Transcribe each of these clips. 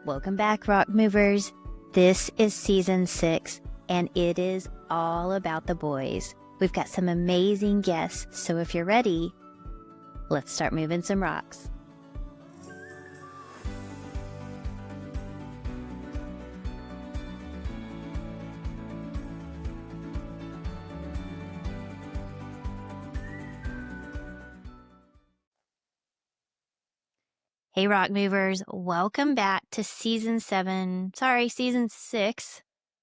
Welcome back, Rock Movers. This is season 6, and it is all about the boys. We've got some amazing guests, so if you're ready, let's start moving some rocks. Hey, Rock Movers, welcome back to season 6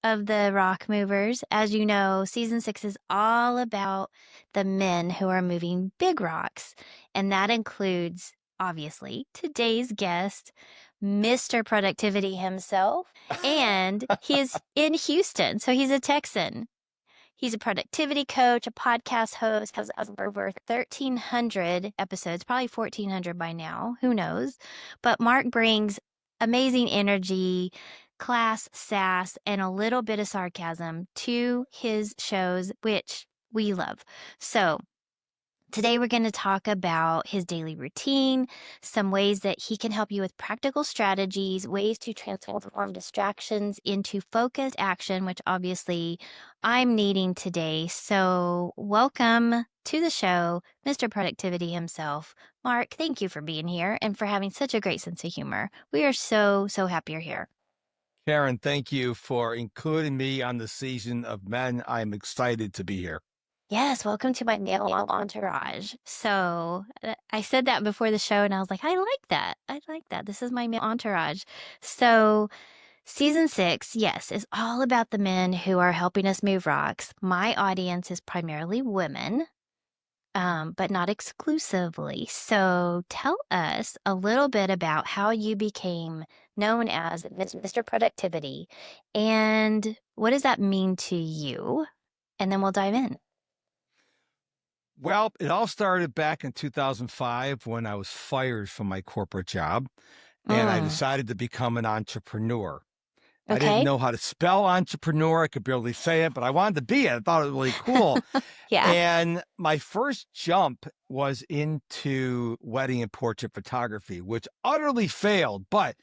of the Rock Movers. As you know, season 6 is all about the men who are moving big rocks. And that includes, obviously, today's guest, Mr. Productivity himself. And he is in Houston, so he's a Texan. He's a productivity coach, a podcast host, has over 1,300 episodes, probably 1,400 by now, who knows. But Mark brings amazing energy, class, sass, and a little bit of sarcasm to his shows, which we love. So today we're going to talk about his daily routine, some ways that he can help you with practical strategies, ways to transform distractions into focused action, which obviously I'm needing today. So welcome to the show, Mr. Productivity himself. Mark, thank you for being here and for having such a great sense of humor. We are so happy you're here. Karen, thank you for including me on the season of Men. I'm excited to be here. Yes, welcome to my male entourage. So I said that before the show and I was like, I like that. I like that. This is my male entourage. So season 6, yes, is all about the men who are helping us move rocks. My audience is primarily women, but not exclusively. So tell us a little bit about how you became known as Mr. Productivity and what does that mean to you? And then we'll dive in. Well, it all started back in 2005 when I was fired from my corporate job and I decided to become an entrepreneur. Okay. I didn't know how to spell entrepreneur. I could barely say it, but I wanted to be it. I thought it was really cool. Yeah. And my first jump was into wedding and portrait photography, which utterly failed. But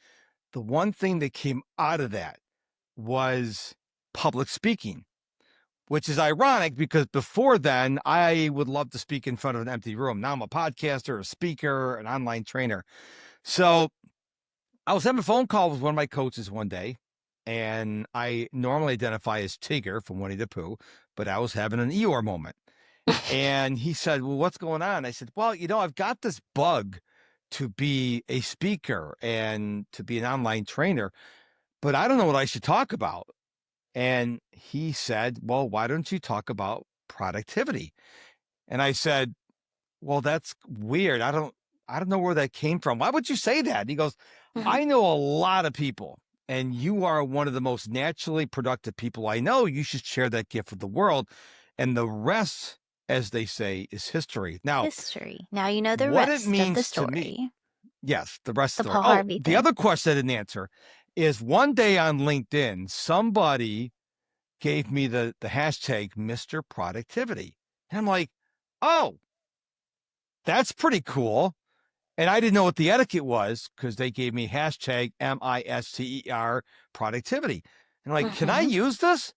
the one thing that came out of that was public speaking, which is ironic because before then I would love to speak in front of an empty room. Now I'm a podcaster, a speaker, an online trainer. So I was having a phone call with one of my coaches one day, and I normally identify as Tigger from Winnie the Pooh, but I was having an Eeyore moment. And he said, well, what's going on? I said, well, I've got this bug to be a speaker and to be an online trainer, but I don't know what I should talk about. And he said, well, why don't you talk about productivity? And I said, well, that's weird. I don't know where that came from. Why would you say that? And he goes, I know a lot of people, and you are one of the most naturally productive people I know. You should share that gift with the world. And the rest, as they say, is history. Now, Now you know the what rest it means of the to story. me. Yes, the rest of the Paul story. Harvey The thing. other question I didn't answer is one day on LinkedIn, somebody gave me the hashtag Mr. Productivity. And I'm like, oh, that's pretty cool. And I didn't know what the etiquette was because they gave me hashtag MISTER productivity. And I'm like, can I use this?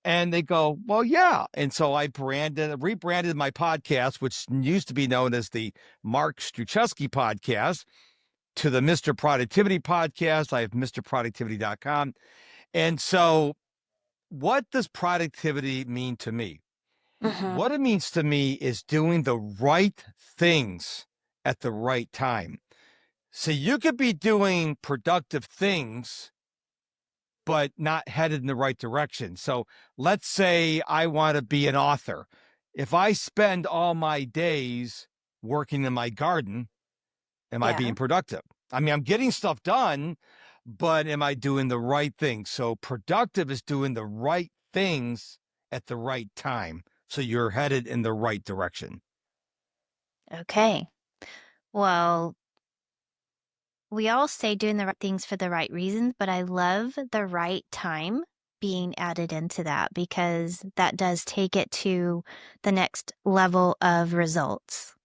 And they go, well, yeah. And so I rebranded my podcast, which used to be known as the Mark Struczewski podcast, to the Mr. Productivity podcast. I have MrProductivity.com. And so what does productivity mean to me? What it means to me is doing the right things at the right time. So you could be doing productive things, but not headed in the right direction. So let's say I want to be an author. If I spend all my days working in my garden, am I being productive? I mean, I'm getting stuff done, but am I doing the right thing? So productive is doing the right things at the right time. So you're headed in the right direction. Okay. Well, we all say doing the right things for the right reasons, but I love the right time being added into that because that does take it to the next level of results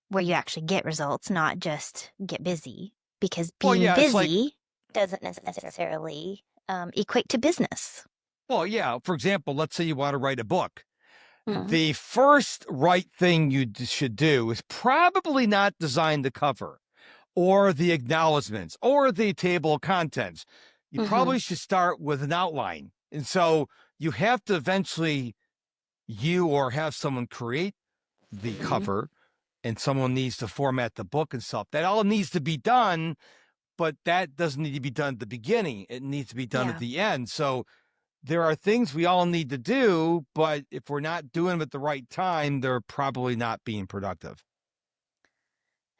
where you actually get results, not just get busy. Because being busy doesn't necessarily equate to business. Well, yeah. For example, let's say you want to write a book. Mm. The first right thing you should do is probably not design the cover or the acknowledgments or the table of contents. You Mm-hmm. probably should start with an outline. And so you have to eventually you or have someone create the Mm-hmm. cover, and someone needs to format the book and stuff. That all needs to be done, but that doesn't need to be done at the beginning. It needs to be done at Yeah. the end. So there are things we all need to do, but if we're not doing them at the right time, they're probably not being productive.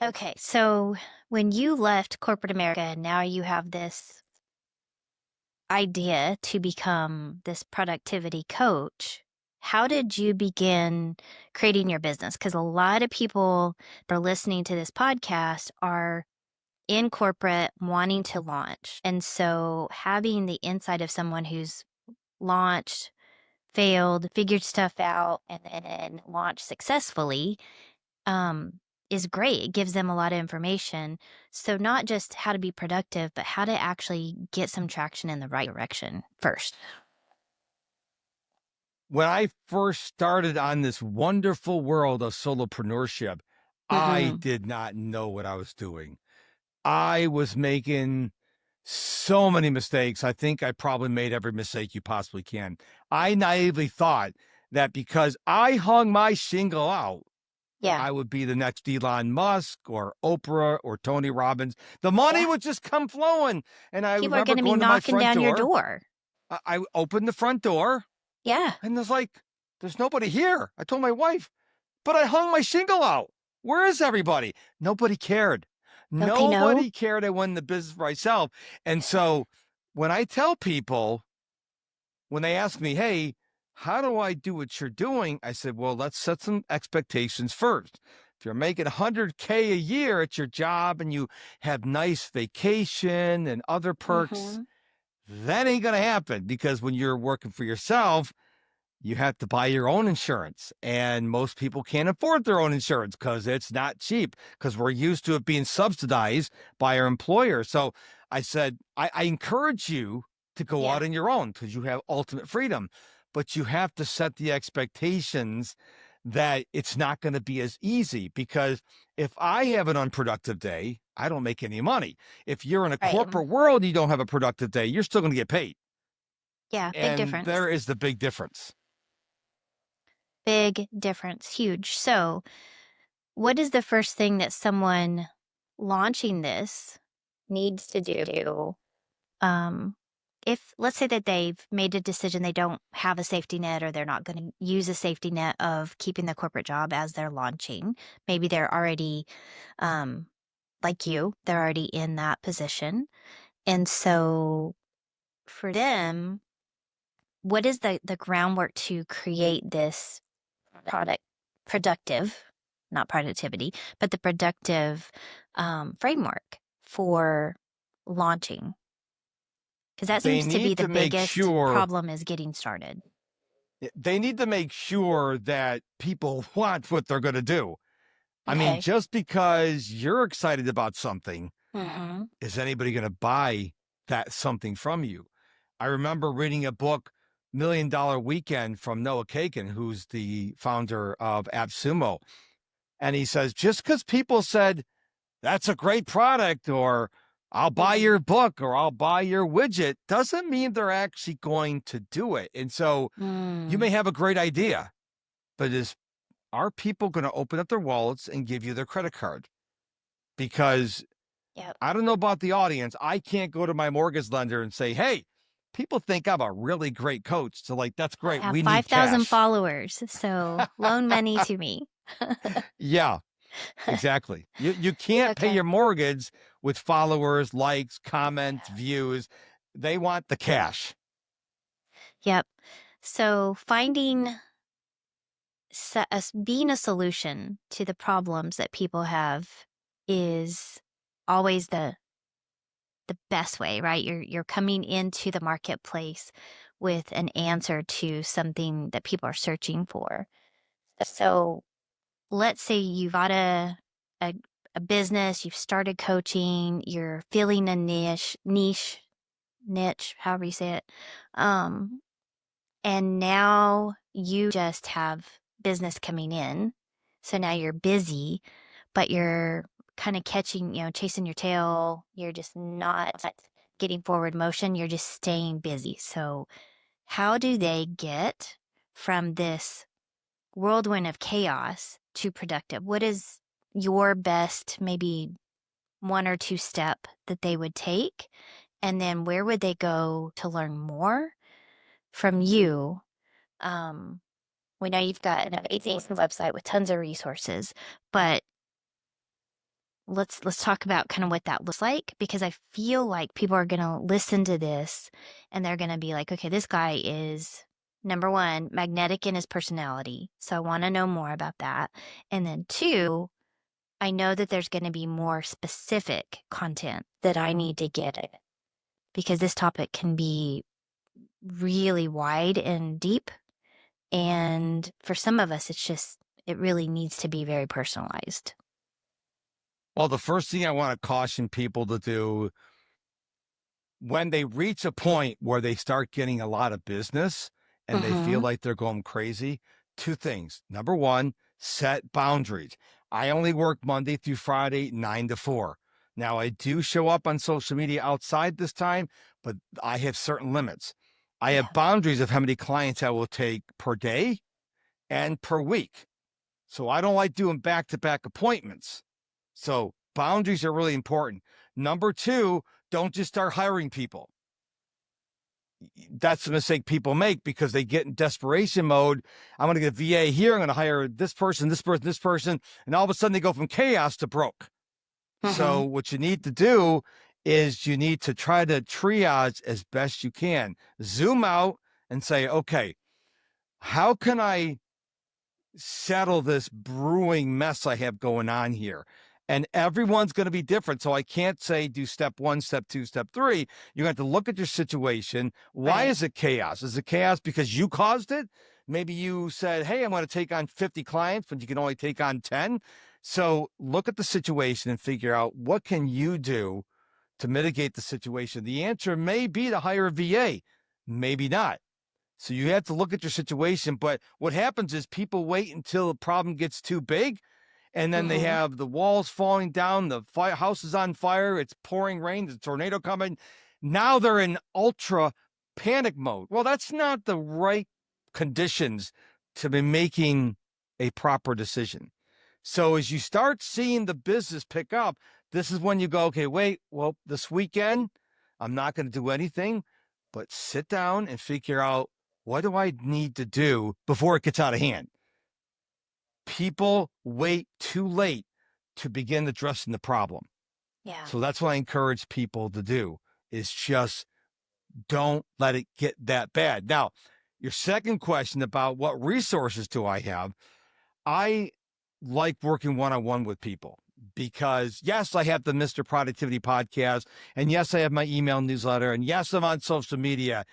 Okay. So when you left corporate America, and now you have this idea to become this productivity coach, how did you begin creating your business? Because a lot of people that are listening to this podcast are in corporate wanting to launch. And so having the insight of someone who's launched, failed, figured stuff out, and then launched successfully um, is great. It gives them a lot of information. So not just how to be productive, but how to actually get some traction in the right direction first. When I first started on this wonderful world of solopreneurship, I Mm-hmm. did not know what I was doing. I was making so many mistakes. I think I probably made every mistake you possibly can. I naively thought that because I hung my shingle out, Yeah. I would be the next Elon Musk or Oprah or Tony Robbins. The money Yeah. would just come flowing. And I People are remember going to be going to my knocking front down your door. door. I opened the front door Yeah. and there's like, there's nobody here. I told my wife, but I hung my shingle out. Where is everybody? Nobody cared. Don't they know? Nobody cared. I won the business for myself. And so when I tell people, when they ask me, hey, how do I do what you're doing? I said, well, let's set some expectations first. If you're making 100K a year at your job and you have nice vacation and other perks, Mm-hmm. that ain't going to happen, because when you're working for yourself, you have to buy your own insurance. And most people can't afford their own insurance because it's not cheap, because we're used to it being subsidized by our employer. So I said, I encourage you to go Yeah. out on your own because you have ultimate freedom, but you have to set the expectations that it's not going to be as easy, because if I have an unproductive day, I don't make any money. If you're in a Right. corporate world, you don't have a productive day, you're still going to get paid. Yeah. Big And difference. there is the big difference. Big difference. Huge. So, what is the first thing that someone launching this needs to do? Um, if let's say that they've made a decision they don't have a safety net, or they're not going to use a safety net of keeping the corporate job as they're launching, maybe they're already um, like you, they're already in that position. And so for them, what is the groundwork to create this product productive, not productivity, but the productive framework for launching? Because that They seems to be need the to make biggest sure problem, is getting started. they need to make sure that people want what they're going to do. I mean, Okay. just because you're excited about something, Mm-hmm. is anybody going to buy that something from you? I remember reading a book, $1 Million Weekend, from Noah Kagan, who's the founder of AppSumo. And he says, just because people said, that's a great product, or I'll buy Mm-hmm. your book, or I'll buy your widget, doesn't mean they're actually going to do it. And so you Mm. may have a great idea, but are people going to open up their wallets and give you their credit card? Because Yep. I don't know about the audience. I can't go to my mortgage lender and say, hey, people think I'm a really great coach. So, like, that's I great. have We need 5,000 cash. followers, so loan money to me. Yeah, exactly. You can't pay Okay. your mortgage with followers, likes, comments, views. They want the cash. Yep. So finding being a solution to the problems that people have is always the best way, right? You're coming into the marketplace with an answer to something that people are searching for. So let's say you got a a business, you've started coaching, you're feeling a niche, however you say it. And now you just have business coming in. So now you're busy, but you're kind of catching, chasing your tail. You're just not getting forward motion. You're just staying busy. So how do they get from this whirlwind of chaos to productive? What is your best, maybe one or two step that they would take? And then where would they go to learn more from you? Um, we know you've got an amazing website with tons of resources, but let's talk about kind of what that looks like, because I feel like people are going to listen to this and they're going to be like, okay, this guy is number one, magnetic in his personality. So I want to know more about that. And then two, I know that there's going to be more specific content that I need to get it, because this topic can be really wide and deep. And for some of us, it really needs to be very personalized. Well, the first thing I want to caution people to do when they reach a point where they start getting a lot of business and they feel like they're going crazy, two things. Number one, set boundaries. I only work Monday through Friday, 9 to 4. Now, I do show up on social media outside this time, but I have certain limits. I have Yeah. boundaries of how many clients I will take per day and per week. So I don't like doing back-to-back appointments. So boundaries are really important. Number two, don't just start hiring people. That's the mistake people make because they get in desperation mode. I'm going to get a VA here. I'm going to hire this person, this person, this person. And all of a sudden they go from chaos to broke. So what you need to do is you need to try to triage as best you can. Zoom out and say, okay, how can I settle this brewing mess I have going on here? And everyone's going to be different. So I can't say do step one, step two, step three. You have to look at your situation. Why Right. is it chaos? Is it chaos because you caused it? Maybe you said, hey, I'm going to take on 50 clients, but you can only take on 10. So look at the situation and figure out what can you do to mitigate the situation. The answer may be to hire a VA, maybe not. So you have to look at your situation. But what happens is people wait until the problem gets too big, and then they have the walls falling down, the house is on fire, it's pouring rain, there's a tornado coming. Now they're in ultra panic mode. Well, that's not the right conditions to be making a proper decision. So as you start seeing the business pick up, this is when you go, okay, wait, well, this weekend, I'm not going to do anything, but sit down and figure out what do I need to do before it gets out of hand. People wait too late to begin addressing the problem. Yeah. So that's what I encourage people to do is just don't let it get that bad. Now, your second question about what resources do I have? I like working one-on-one with people because yes, I have the Mr. Productivity podcast, and yes, I have my email newsletter, and yes, I'm on social media,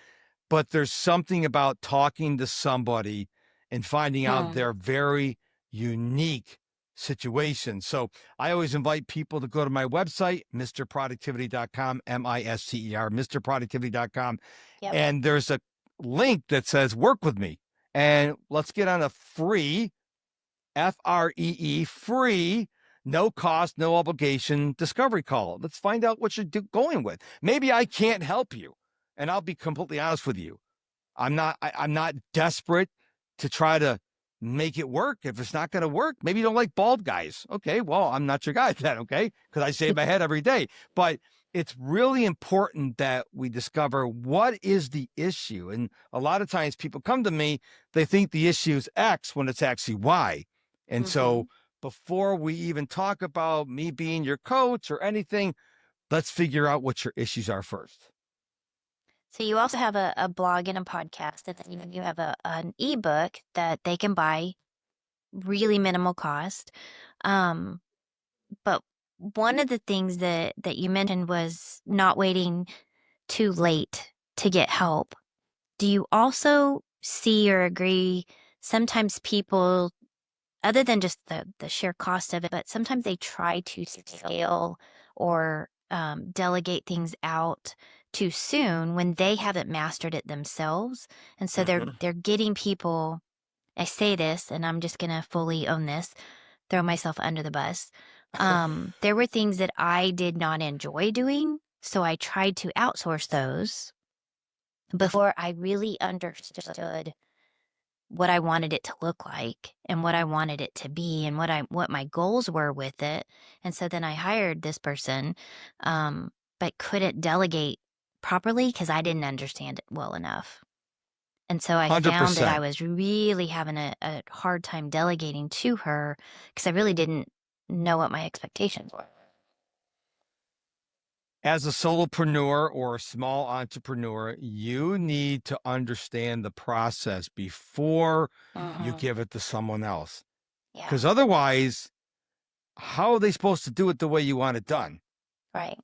but there's something about talking to somebody and finding out their very unique situation. So I always invite people to go to my website, mrproductivity.com, MISTER, mrproductivity.com. Yep. And there's a link that says work with me. And let's get on a free free, no cost, no obligation discovery call. Let's find out what you're going with. Maybe I can't help you. And I'll be completely honest with you. I'm not desperate to try to make it work. If it's not going to work, maybe you don't like bald guys. Okay, well, I'm not your guy then, okay? Because I shave my head every day. But it's really important that we discover what is the issue. And a lot of times people come to me, they think the issue is X when it's actually Y. And so before we even talk about me being your coach or anything, let's figure out what your issues are first. So you also have a blog and a podcast, and then you have an ebook that they can buy, really minimal cost. But one of the things that you mentioned was not waiting too late to get help. Do you also see or agree sometimes people other than just the sheer cost of it, but sometimes they try to scale or delegate things out too soon when they haven't mastered it themselves. And so they're getting people. I say this, and I'm just gonna fully own this, throw myself under the bus. There were things that I did not enjoy doing, so I tried to outsource those before I really understood what I wanted it to look like and what I wanted it to be and what my goals were with it. And so then I hired this person, but couldn't delegate properly because I didn't understand it well enough. And so I found that I 100%. was really having a hard time delegating to her because I really didn't know what my expectations were. As a solopreneur or a small entrepreneur, you need to understand the process before you Mm-hmm. give it to someone else. Yeah, Because otherwise, how are they supposed to do it the way you want it done? right.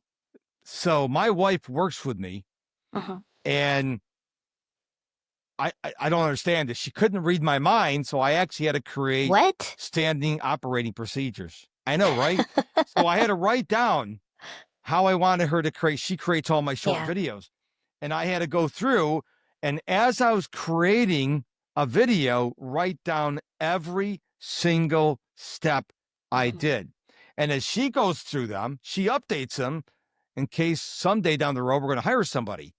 So my wife works with me, Mm-hmm. and I don't understand this. She couldn't read my mind, so I actually had to create What? standing operating procedures. I know, right? So I had to write down how I wanted her to create. She creates all my short Yeah. videos. And I had to go through, and as I was creating a video, write down every single step I Mm-hmm. did. And as she goes through them, she updates them in case someday down the road we're going to hire somebody,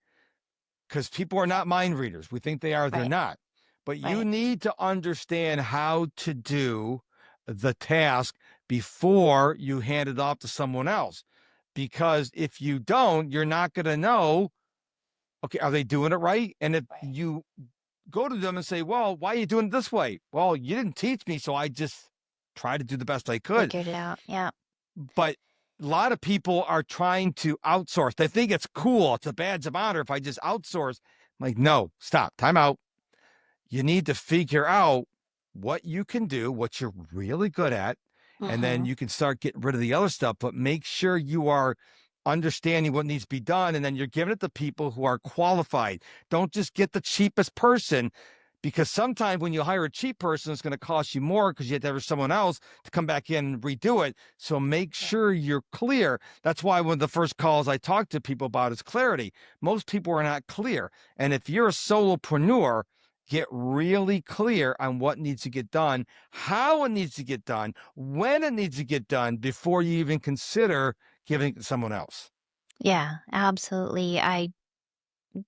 because people are not mind readers. We think they are, they're Right. not. But you Right. need to understand how to do the task before you hand it off to someone else. Because if you don't, you're not going to know, okay, are they doing it right? And if Right. you go to them and say, well, why are you doing it this way? Well, you didn't teach me, so I just tried to do the best I could. Figured it out. Yeah. But a lot of people are trying to outsource. They think it's cool. It's a badge of honor if I just outsource. I'm like, no, stop, time out. You need to figure out what you can do, what you're really good at, and then Mm-hmm. you can start getting rid of the other stuff. But make sure you are understanding what needs to be done, and then you're giving it to people who are qualified. Don't just get the cheapest person, because sometimes when you hire a cheap person, it's going to cost you more because you have to have someone else to come back in and redo it. So make Yeah. sure you're clear. That's why one of the first calls I talk to people about is clarity. Most people are not clear. And if you're a solopreneur, get really clear on what needs to get done, how it needs to get done, when it needs to get done before you even consider giving it to someone else. Yeah, absolutely. I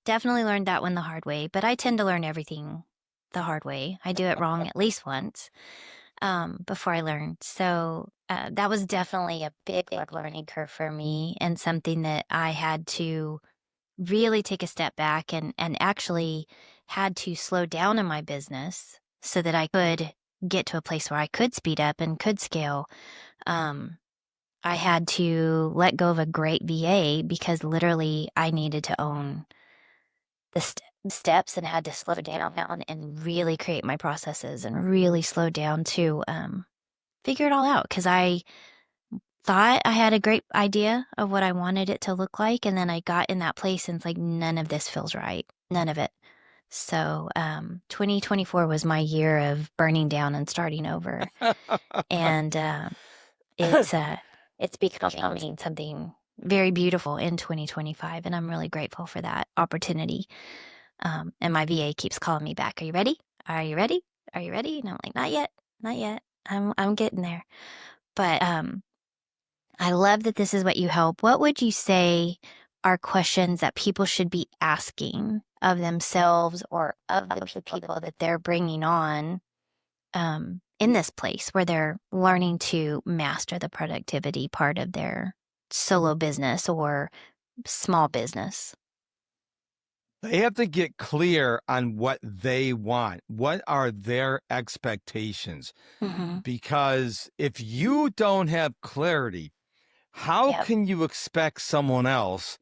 definitely learned that one the hard way, but I tend to learn everything the hard way. I do it wrong at least once before I learn. So that was definitely a big learning curve for me and something that I had to really take a step back and actually had to slow down in my business so that I could get to a place where I could speed up and could scale. Um, I had to let go of a great VA because literally I needed to own the steps and had to slow down and really create my processes and really slow down to figure it all out because I thought I had a great idea of what I wanted it to look like. And then I got in that place and it's like, none of this feels right. None of it. So 2024 was my year of burning down and starting over. And it's it's becoming something very beautiful in 2025. And I'm really grateful for that opportunity. And my VA keeps calling me back. Are you ready? Are you ready? Are you ready? And I'm like, not yet, not yet. I'm getting there. But I love that this is what you help. What would you say are questions that people should be asking of themselves or of the people that they're bringing on in this place where they're learning to master the productivity part of their solo business or small business? They have to get clear on what they want. What are their expectations? Mm-hmm. Because if you don't have clarity, how Yep. can you expect someone else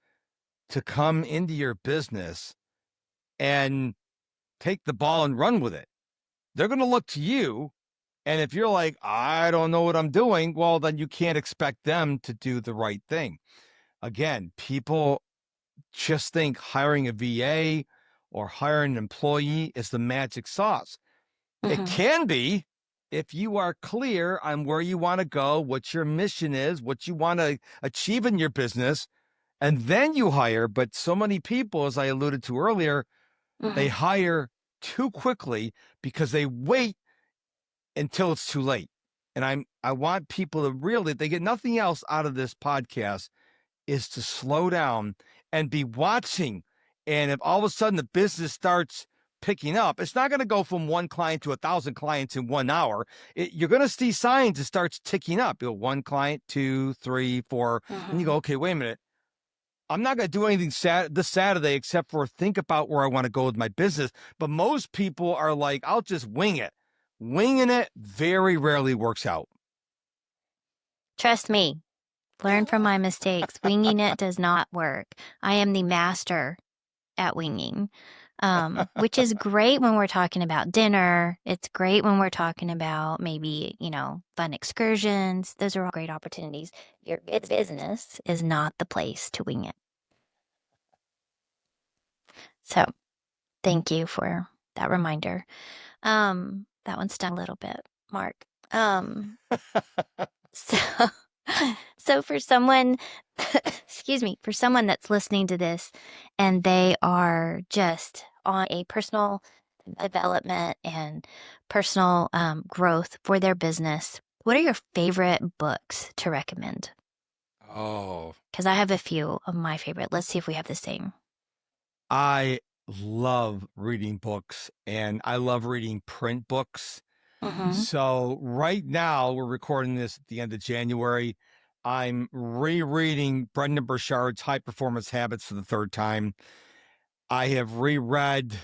to come into your business and take the ball and run with it? They're going to look to you. And if you're like, I don't know what I'm doing, well, then you can't expect them to do the right thing. Again, people just think hiring a VA or hiring an employee is the magic sauce. It Mm-hmm. can be, if you are clear on where you want to go, what your mission is, what you want to achieve in your business, and then you hire. But so many people, as I alluded to earlier, they Mhm. hire too quickly because they wait until it's too late. And I want people to really, they get nothing else out of this podcast, is to slow down and be watching. And if all of a sudden the business starts picking up, it's not going to go from one client to 1,000 clients in 1 hour. You're going to see signs it starts ticking up. You know, one client, 2, 3, 4, and you go, Mhm. okay, wait a minute. I'm not going to do anything this Saturday except for think about where I want to go with my business. But most people are like, I'll just wing it. Winging it very rarely works out. Trust me, learn from my mistakes. Winging it does not work. I am the master at winging, which is great when we're talking about dinner. It's great when we're talking about maybe, fun excursions. Those are all great opportunities. Your business is not the place to wing it. So thank you for that reminder. That one stung a little bit, Mark. So, so for someone, excuse me, for someone that's listening to this and they are just on a personal development and personal growth for their business, what are your favorite books to recommend? Oh, Because I have a few of my favorite. Let's see if we have the same. I love reading books and I love reading print books. Mm-hmm. So right now we're recording this at the end of January. I'm rereading Brendan Burchard's High Performance Habits for the third time. I have reread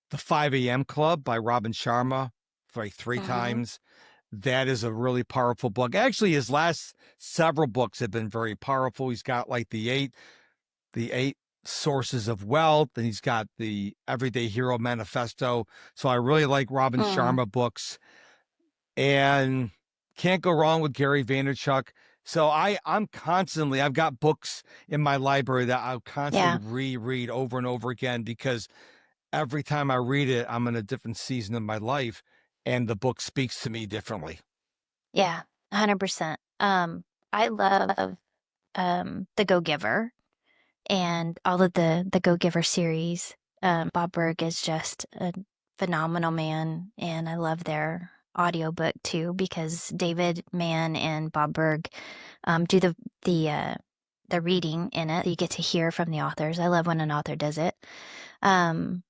The 5 a.m. Club by Robin Sharma for like 3 Mm-hmm. times. That is a really powerful book. Actually, his last several books have been very powerful. He's got like the eight sources of wealth, and he's got the Everyday Hero Manifesto. So I really like Robin Mm, Sharma books, and can't go wrong with Gary Vaynerchuk. So I've got books in my library that I'll constantly yeah, reread over and over again because every time I read it, I'm in a different season of my life, and the book speaks to me differently. yeah, 100%. I love The Go-Giver and all of the Go Giver series. Bob Berg is just a phenomenal man, and I love their audiobook too because David Mann and Bob Berg do the reading in it. You get to hear from the authors. I love when an author does it. Um,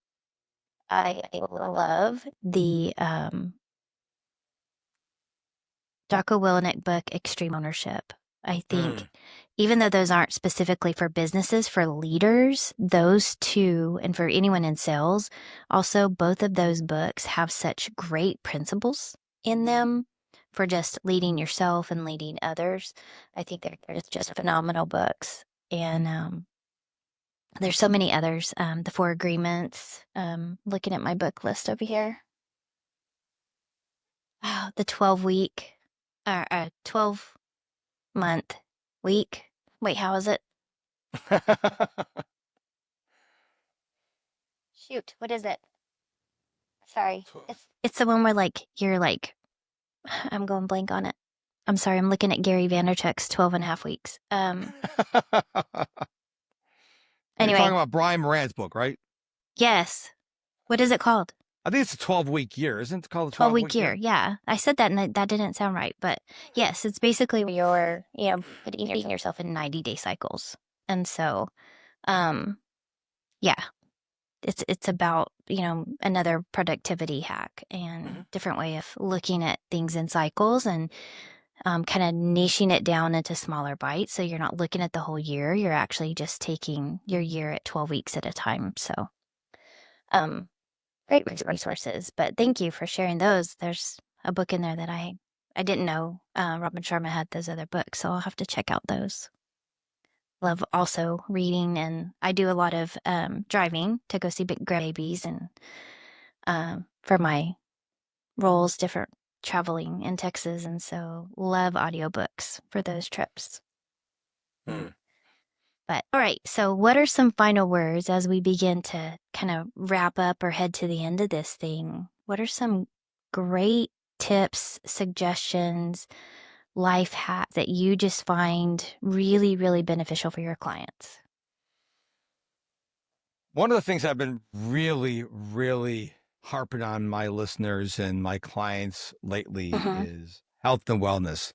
I love the Jocko Willenick book, Extreme Ownership. I think Mm. even though those aren't specifically for businesses, for leaders, those two, and for anyone in sales, also both of those books have such great principles in them for just leading yourself and leading others. I think they're just phenomenal books. And there's so many others. The Four Agreements, looking at my book list over here. Oh, the 12-week, 12-month week. Wait, how is it? Shoot, what is it? Sorry. It's the one where you're like I'm going blank on it. I'm sorry, I'm looking at Gary Vaynerchuk's 12 and a half weeks. You're Anyway, talking about Brian Moran's book, right? yes. What is it called? I think it's a 12-week year. Isn't it called a 12-week 12-week year. year? Yeah. I said that and that didn't sound right, but yes, it's basically where you're, putting yourself in 90-day cycles. And so, um, yeah, it's about, another productivity hack and different way of looking at things in cycles and kind of niching it down into smaller bites. So you're not looking at the whole year. You're actually just taking your year at 12 weeks at a time. So, um, great resources. But thank you for sharing those. There's a book in there that I didn't know Robin Sharma had those other books, so I'll have to check out those. Love also reading, and I do a lot of driving to go see big grandbabies, and for my roles, different traveling in Texas, and so love audiobooks for those trips. Hmm. But all right, so what are some final words as we begin to kind of wrap up or head to the end of this thing? What are some great tips, suggestions, life hacks that you just find really, really beneficial for your clients? One of the things I've been really, really harping on my listeners and my clients lately Mm-hmm. is health and wellness.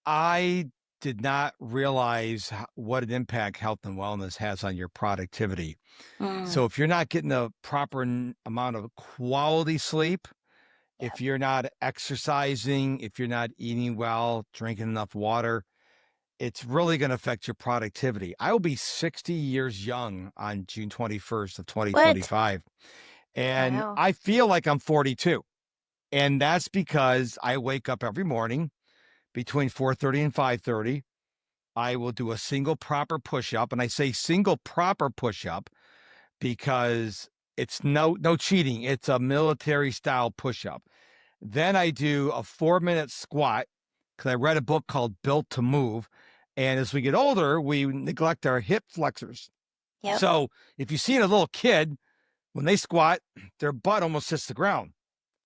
I did not realize what an impact health and wellness has on your productivity. Mm, So if you're not getting a proper amount of quality sleep, yeah. if you're not exercising, if you're not eating well, drinking enough water, it's really going to affect your productivity. I will be 60 years young on June 21st of What? 2025, and Wow. I feel like I'm 42. And that's because I wake up every morning between 4:30 and 5:30. I will do a single proper push-up, and I say single proper push-up because it's no cheating. It's a military style push-up. Then I do a 4-minute squat because I read a book called Built to Move. And as we get older, we neglect our hip flexors. Yep. So if you see a little kid, when they squat, their butt almost hits the ground.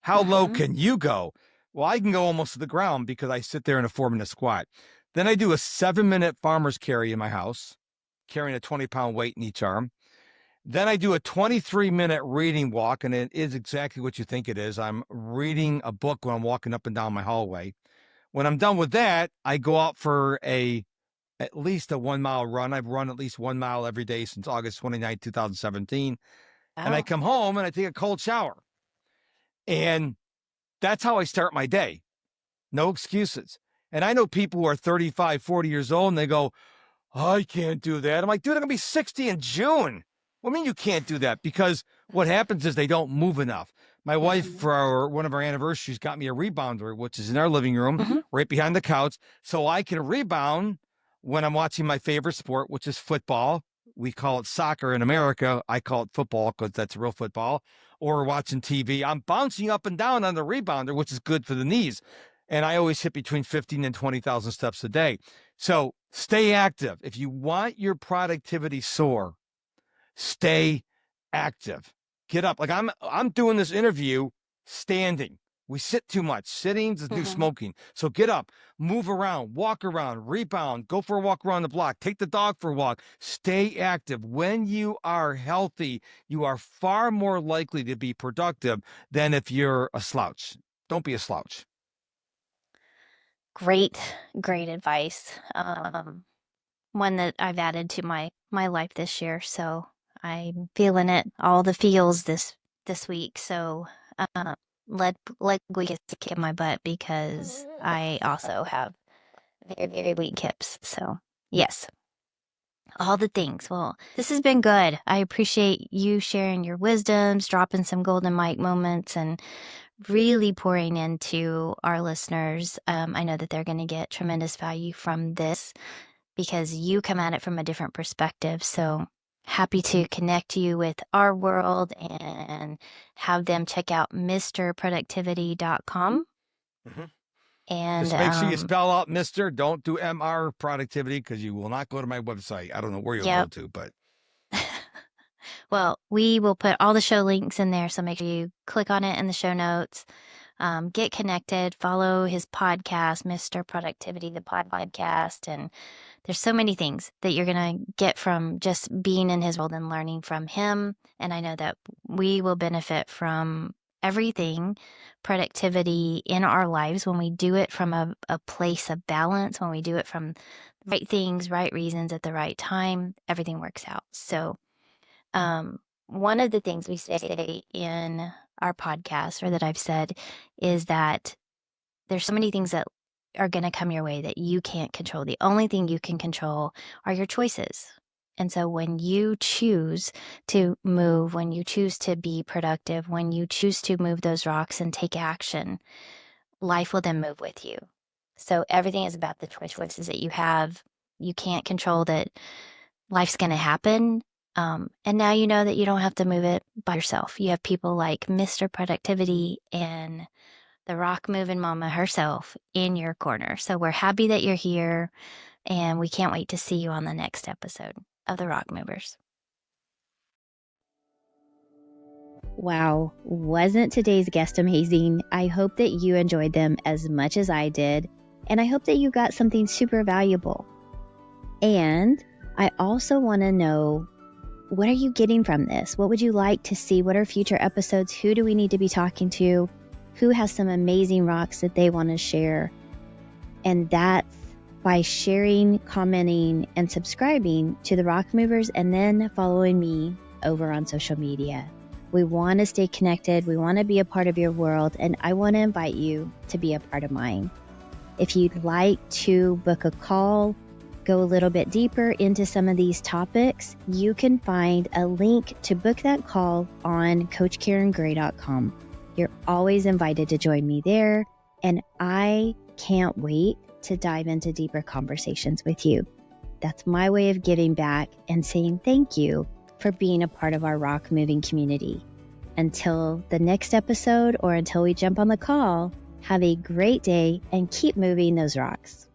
How low Mm-hmm. can you go? Well, I can go almost to the ground because I sit there in a 4-minute squat. Then I do a 7-minute farmer's carry in my house, carrying a 20-pound weight in each arm. Then I do a 23-minute reading walk, and it is exactly what you think it is. I'm reading a book when I'm walking up and down my hallway. When I'm done with that, I go out for at least a 1-mile run. I've run at least 1 mile every day since August 29, 2017. And I Wow. come home and I take a cold shower. And that's how I start my day. No excuses. And I know people who are 35, 40 years old and they go, I can't do that. I'm like, dude, I'm going to be 60 in June. What do you mean you can't do that? Because what happens is they don't move enough. My wife, Mm-hmm. for one of our anniversaries, got me a rebounder, which is in our living room, Mm-hmm. right behind the couch, so I can rebound when I'm watching my favorite sport, which is football. We call it soccer in America. I call it football because that's real football. Or watching TV. I'm bouncing up and down on the rebounder, which is good for the knees. And I always hit between 15 and 20,000 steps a day. So stay active. If you want your productivity soar, stay active. Get up. Like I'm doing this interview standing. We sit too much. Sitting's the new Mm-hmm. smoking. So get up, move around, walk around, rebound, go for a walk around the block, take the dog for a walk. Stay active. When you are healthy, you are far more likely to be productive than if you're a slouch. Don't be a slouch. Great, great advice. One that I've added to my life this year. So I'm feeling it, all the feels this week. So uh, let me get a kick in my butt because I also have very, very weak hips. So yes, all the things. Well, this has been good. I appreciate you sharing your wisdoms, dropping some golden mic moments, and really pouring into our listeners. I know that they're going to get tremendous value from this because you come at it from a different perspective. So happy to connect you with our world and have them check out mrproductivity.com. Mhm. And Just make sure you spell out Mr. Don't do MR productivity because you will not go to my website. I don't know where you'll go yep. to, but Well, we will put all the show links in there. So make sure you click on it in the show notes. Get connected, follow his podcast, Mr. Productivity, the podcast. And there's so many things that you're going to get from just being in his world and learning from him. And I know that we will benefit from everything productivity in our lives when we do it from a place of balance, when we do it from right things, right reasons at the right time, everything works out. So, one of the things we say in our podcast, or that I've said, is that there's so many things that are going to come your way that you can't control. The only thing you can control are your choices. And so when you choose to move, when you choose to be productive, when you choose to move those rocks and take action, life will then move with you. So everything is about the choices that you have. You can't control that life's going to happen. And now you know that you don't have to move it by yourself. You have people like Mr. Productivity and the rock moving mama herself in your corner. So we're happy that you're here and we can't wait to see you on the next episode of the Rock Movers. Wow, wasn't today's guest amazing? I hope that you enjoyed them as much as I did, and I hope that you got something super valuable. And I also want to know, what are you getting from this? What would you like to see? What are future episodes? Who do we need to be talking to? Who has some amazing rocks that they want to share? And that's by sharing, commenting, and subscribing to the Rock Movers, and then following me over on social media. We want to stay connected. We want to be a part of your world, and I want to invite you to be a part of mine. If you'd like to book a call, go a little bit deeper into some of these topics, you can find a link to book that call on CoachKarenGray.com. You're always invited to join me there, and I can't wait to dive into deeper conversations with you. That's my way of giving back and saying thank you for being a part of our rock moving community. Until the next episode, or until we jump on the call, have a great day and keep moving those rocks.